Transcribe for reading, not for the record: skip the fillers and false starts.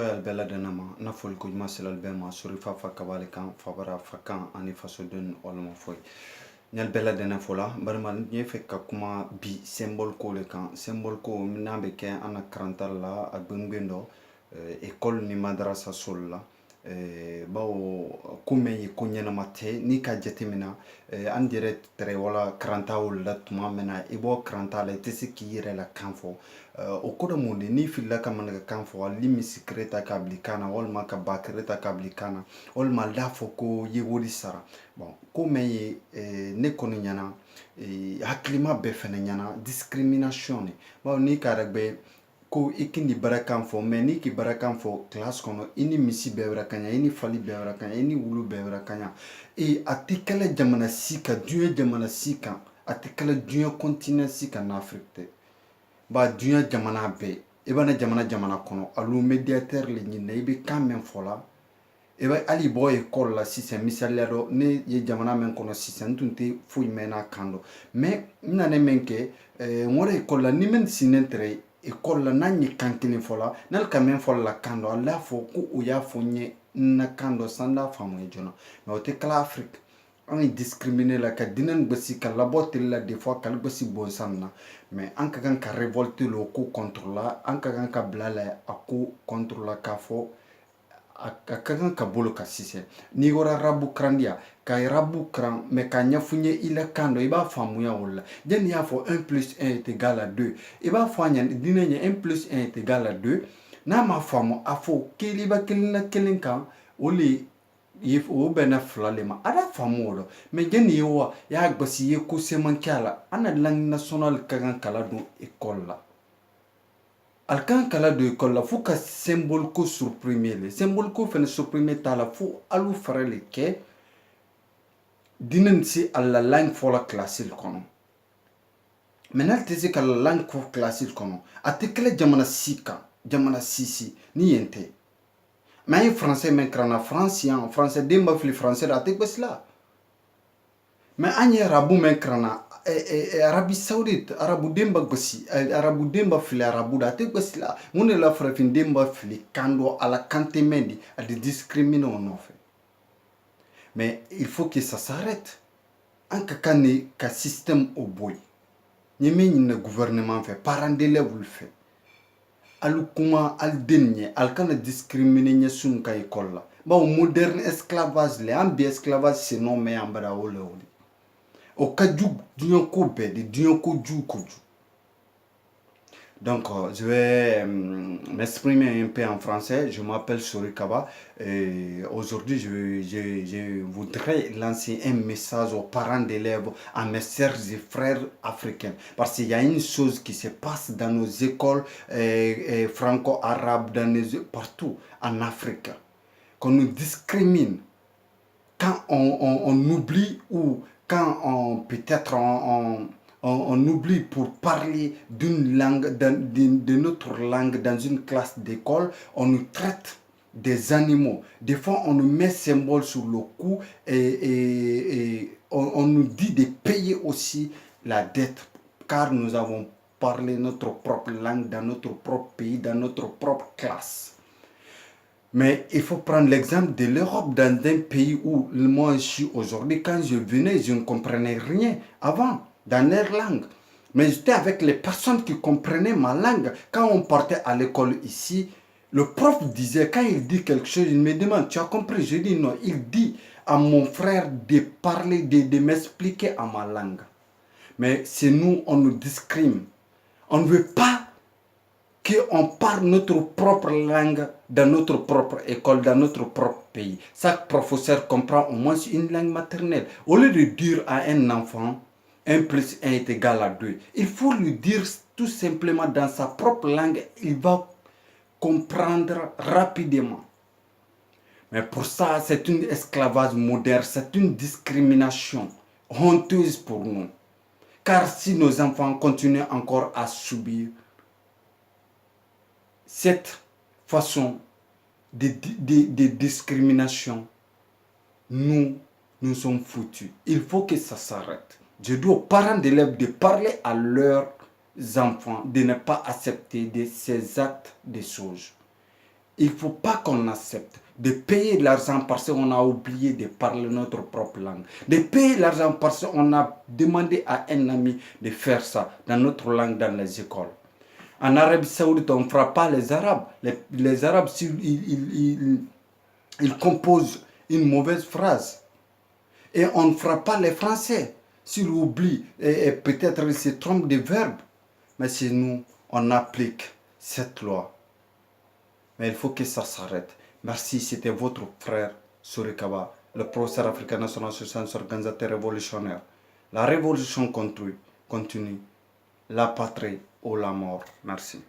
Bella denama na fol ko ma selal be ma suri fa kabale kan fabara fakan ani faso den olmo foy nyal bella dena fola barma nye fe ka kuma bi symbole ko le kan symbole ko na be ke ana karantal la agbengendo école ni madrasa sol la bawo kume yi kunyana mate ni ka jetimina an direct tere wala karanta wala tuma mena ibo karanta la tesi ki yire la kanfo o kodo mundi ni filla ka man ka kanfo limi secreta ka blikana wal ma ka bakreta ka blikana wal ma lafo ko yewoli sara bon kume yi ne kono nyana haklima be fene nyana discrimination bawo ni ka ragbe ko ikindi barakan fo mais ni ki barakan fo classe kono ini misi bebra kanya ini fali bebra kanya ini wulu bebra kanya e atikale jamana sika dunya jamana sika atikale dunya continent sika na Afrique ba dunya jamana be ibana jamana kono alu médiateur le nyina ibe quand même fola eba ali boy école la sisen misalero ne ye jamana men kono sisen tunte fuy mena kando mais nane menke ngore école la ni men sinentre école la nanyi kankini fola nal kamen fola kando ala fo ku uya fonye na kando sanda famu jona mais ote kala Afrique on est discriminé la ka dinan basi ka labote la des fois kal basi bon sanna mais an ka kan ka révolter le coup contre la an ka kan ka blala aku contre la ka fo akakan ka bolo ka sise ni wora rabu krandia ka rabu kran me ka nyafunye ila kando iba famuya wala jen ya fo 1 plus 1 est égal à 2 iba fanya dinenya 1 plus 1 est égal à 2 na ma famu afo kiliba kilina kilinka oli yif o bena flalema ada famu do me jen yewa ya gbasi ye ko semankala ana lang national kagan kala do école la alkan kala do école la fo ka symbole ko supprimer le symbole ko fene supprimer ta la fo alu farale ke dinen si alla langue fo la classe kono menal tezi kala langue fo classe kono atekele jamana sika jamana sisi ni yente mais français men krana francien français demba fli français atek besla mais anye rabu men krana Arabie Saoudite, Arabu demba gosi, Arabu demba fili Arabu da te gosi la, mune la frafin demba fili kando ala kante mendi à des discriminants en fait. Mais il faut que ça s'arrête. En kakane ka système au boy. Nyeme nyine gouvernement fait, parents d'élèves le fait. Alu kuma al denye, al kana discriminer nye sun ka école la. Ba au moderne esclavage le, ambi esclavage c'est non mais ambara ole ole. Au cas donc je vais m'exprimer un peu en français. Je m'appelle Sori Kaba et aujourd'hui je voudrais lancer un message aux parents d'élèves, à mes sœurs et frères africains, parce qu'il y a une chose qui se passe dans nos écoles franco-arabes, partout en Afrique, qu'on nous discrimine quand on oublie ou quand peut-être on oublie pour parler d'une langue, de notre langue dans une classe d'école, on nous traite des animaux. Des fois, on nous met symbole sur le cou et on nous dit de payer aussi la dette car nous avons parlé notre propre langue dans notre propre pays, dans notre propre classe. Mais il faut prendre l'exemple de l'Europe, dans un pays où moi je suis aujourd'hui. Quand je venais, je ne comprenais rien avant, dans leur langue. Mais j'étais avec les personnes qui comprenaient ma langue. Quand on partait à l'école ici, le prof disait, quand il dit quelque chose, il me demande, tu as compris? Je dis non. Il dit à mon frère de parler, de m'expliquer à ma langue. Mais c'est nous, on nous discrimine. On ne veut pas qu'on parle notre propre langue dans notre propre école, dans notre propre pays. Chaque professeur comprend au moins une langue maternelle. Au lieu de dire à un enfant, 1 plus 1 est égal à 2, il faut lui dire tout simplement dans sa propre langue, il va comprendre rapidement. Mais pour ça, c'est une esclavage moderne, c'est une discrimination honteuse pour nous. Car si nos enfants continuent encore à subir cette façon de discrimination, nous sommes foutus. Il faut que ça s'arrête. Je dis aux parents d'élèves de parler à leurs enfants, de ne pas accepter ces actes de choses. Il ne faut pas qu'on accepte de payer de l'argent parce qu'on a oublié de parler notre propre langue. De payer l'argent parce qu'on a demandé à un ami de faire ça dans notre langue dans les écoles. En Arabie Saoudite, on ne fera pas les Arabes. Les Arabes, s'ils composent une mauvaise phrase. Et on ne fera pas les Français s'ils oublient et peut-être ils se trompent de verbe. Mais si nous, on applique cette loi. Mais il faut que ça s'arrête. Merci, c'était votre frère Surikaba, le professeur africain national social organisateur révolutionnaire. La révolution continue. La patrie ou la mort. Merci.